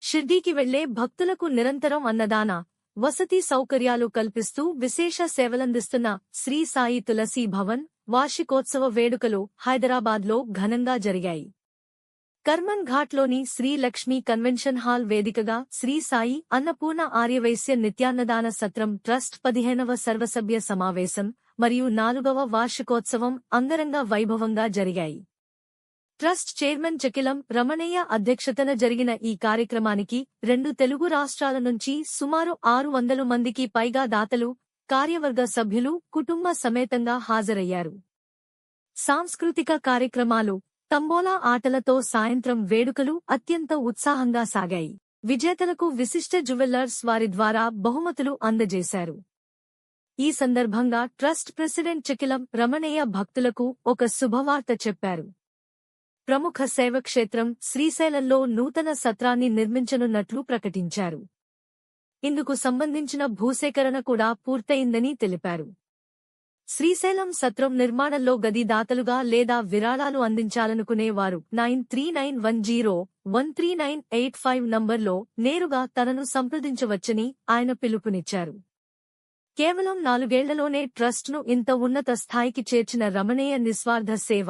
షిర్డీకి వెళ్లే భక్తులకు నిరంతరం అన్నదాన వసతి సౌకర్యాలు కల్పిస్తూ విశేష సేవలందిస్తున్న శ్రీ సాయి తులసీ భవన్ వార్షికోత్సవ వేడుకలు హైదరాబాద్లో ఘనంగా జరిగాయి. కర్మన్ ఘాట్లోని శ్రీ లక్ష్మీ కన్వెన్షన్ హాల్ వేదికగా శ్రీ సాయి అన్నపూర్ణ ఆర్యవైశ్య నిత్యాన్నదాన సత్రం ట్రస్ట్ 15వ సర్వసభ్య సమావేశం మరియు 4వ వార్షికోత్సవం అంగరంగ వైభవంగా జరిగాయి. ట్రస్ట్ చైర్మన్ చకిలం రమణయ్య అధ్యక్షతన జరిగిన ఈ కార్యక్రమానికి 2 తెలుగు రాష్ట్రాల నుంచి సుమారు 600 మందికి పైగా దాతలు, కార్యవర్గ సభ్యులు కుటుంబ సమేతంగా హాజరయ్యారు. సాంస్కృతిక కార్యక్రమాలు, తంబోలా ఆటలతో సాయంత్రం వేడుకలు అత్యంత ఉత్సాహంగా సాగాయి. విజేతలకు విశిష్ట జ్యువెల్లర్స్ వారి ద్వారా బహుమతులు అందజేశారు. ఈ సందర్భంగా ట్రస్ట్ ప్రెసిడెంట్ చకిలం రమణయ్య భక్తులకు ఒక శుభవార్త చెప్పారు. ప్రముఖ శైవక్షేత్రం శ్రీశైలంలో నూతన సత్రాన్ని నిర్మించనున్నట్లు ప్రకటించారు. ఇందుకు సంబంధించిన భూసేకరణ కూడా పూర్తయిందని తెలిపారు. శ్రీశైలం సత్రం నిర్మాణంలో గది దాతలుగా లేదా విరాళాలు అందించాలనుకునే వారు 9391013985 నంబర్లో నేరుగా తనను సంప్రదించవచ్చని ఆయన పిలుపునిచ్చారు. కేవలం 4 ఏళ్లలోనే ట్రస్ట్ను ఇంత ఉన్నత స్థాయికి చేర్చిన రమణయ్య నిస్వార్థ సేవ,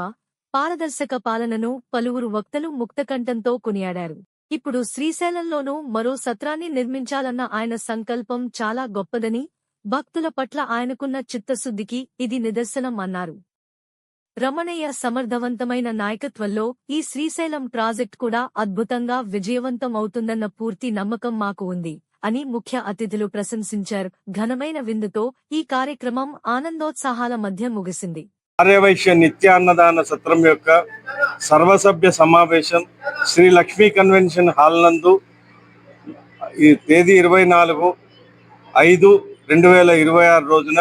పారదర్శక పాలనను పలువురు వక్తలు ముక్తకంఠంతో కొనియాడారు. ఇప్పుడు శ్రీశైలంలోనూ మరో సత్రాన్ని నిర్మించాలన్న ఆయన సంకల్పం చాలా గొప్పదని, భక్తుల పట్ల ఆయనకున్న చిత్తశుద్ధికి ఇది నిదర్శనం అన్నారు. రమణయ్య సమర్థవంతమైన నాయకత్వంలో ఈ శ్రీశైలం ప్రాజెక్ట్ కూడా అద్భుతంగా విజయవంతం అవుతుందన్న పూర్తి నమ్మకం మాకు ఉంది అని ముఖ్య అతిథులు ప్రశంసించారు. ఘనమైన విందుతో ఈ కార్యక్రమం ఆనందోత్సాహాల మధ్య ముగిసింది. ఆర్యవైశ్య నిత్యాన్నదాన సత్రం యొక్క సర్వసభ్య సమావేశం శ్రీ లక్ష్మీ కన్వెన్షన్ హాల్ నందు ఈ తేదీ 24/5/2026 రోజున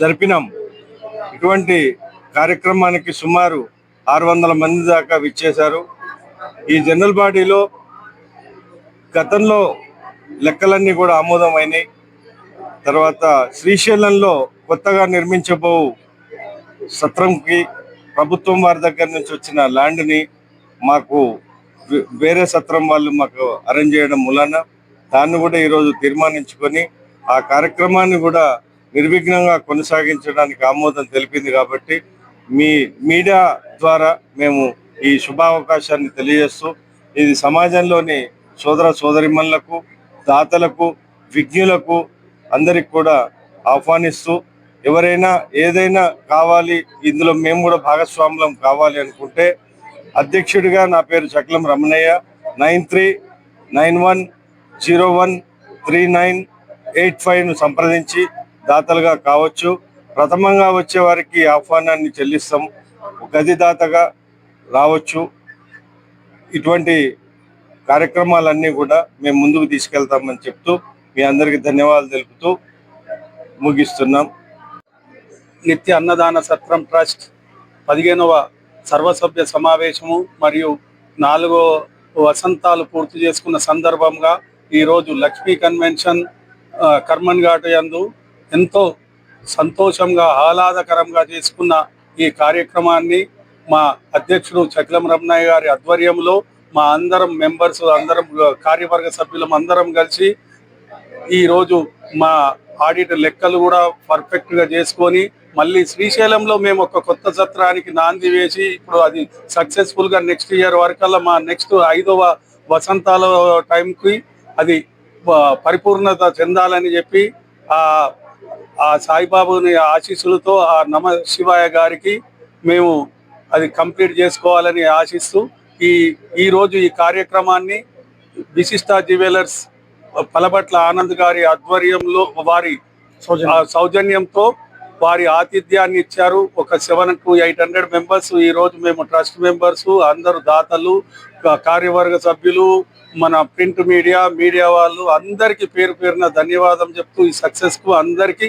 జరిపినాం. ఇటువంటి కార్యక్రమానికి సుమారు 600 మంది దాకా విచ్చేశారు. ఈ జనరల్ బాడీలో గతంలో లెక్కలన్నీ కూడా ఆమోదమైనాయి. తర్వాత శ్రీశైలంలో కొత్తగా నిర్మించబో సత్రంకి ప్రభుత్వం వారి దగ్గర నుంచి వచ్చిన ల్యాండ్ని మాకు వేరే సత్రం వాళ్ళు మాకు అరేంజ్ చేయడం మూలన దాన్ని కూడా ఈరోజు తీర్మానించుకొని ఆ కార్యక్రమాన్ని కూడా నిర్విఘ్నంగా కొనసాగించడానికి ఆమోదం తెలిపింది. కాబట్టి మీ మీడియా ద్వారా మేము ఈ శుభావకాశాన్ని తెలియజేస్తూ ఇది సమాజంలోని సోదర సోదరిమణులకు, దాతలకు, విజ్ఞులకు అందరికి కూడా ఆహ్వానిస్తూ ఎవరైనా ఏదైనా కావాలి, ఇందులో మేము కూడా భాగస్వాములం కావాలి అనుకుంటే అధ్యక్షుడిగా నా పేరు చకిలం రమణయ్య 9391013985ను సంప్రదించి దాతలుగా కావచ్చు. ప్రథమంగా వచ్చే వారికి ఆహ్వానాన్ని చెల్లిస్తాం. గది దాతగా రావచ్చు. ఇటువంటి కార్యక్రమాలన్నీ కూడా మేము ముందుకు తీసుకెళ్తామని చెప్తూ మీ అందరికీ ధన్యవాదాలు తెలుపుతూ ముగిస్తున్నాం. నిత్య అన్నదాన సత్రం ట్రస్ట్ 15వ సర్వసభ్య సమావేశము మరియు 4 వసంతాలు పూర్తి చేసుకున్న సందర్భంగా ఈరోజు లక్ష్మీ కన్వెన్షన్ కర్మన్ ఘాట్ యందు ఎంతో సంతోషంగా ఆహ్లాదకరంగా చేసుకున్న ఈ కార్యక్రమాన్ని మా అధ్యక్షుడు చకిలం రమణయ్య గారి ఆధ్వర్యంలో మా అందరం మెంబర్స్ అందరం కార్యవర్గ సభ్యులం అందరం కలిసి ఈరోజు మా ఆడిట్ లెక్కలు కూడా పర్ఫెక్ట్గా చేసుకొని మళ్ళీ శ్రీశైలంలో మేము ఒక కొత్త సత్రానికి నాంది వేసి ఇప్పుడు అది సక్సెస్ఫుల్గా నెక్స్ట్ ఇయర్ వరకల్లా మా నెక్స్ట్ 5వ వసంతాల టైంకి అది పరిపూర్ణత చెందాలని చెప్పి ఆ సాయిబాబుని ఆశీస్సులతో ఆ నమ శివాయ గారికి మేము అది కంప్లీట్ చేసుకోవాలని ఆశిస్తూ ఈరోజు ఈ కార్యక్రమాన్ని విశిష్ట జ్యువెలర్స్ పలబట్ల ఆనంద్ గారి ఆధ్వర్యంలో వారి సౌజన్యంతో వారి ఆతిథ్యాన్ని ఇచ్చారు. ఒక 700 to 800 మెంబర్స్ ఈరోజు మేము ట్రస్ట్ మెంబర్స్ అందరూ దాతలు, కార్యవర్గ సభ్యులు, మన ప్రింట్ మీడియా వాళ్ళు అందరికీ పేరు పేరున ధన్యవాదం చెప్తూ ఈ సక్సెస్కు అందరికీ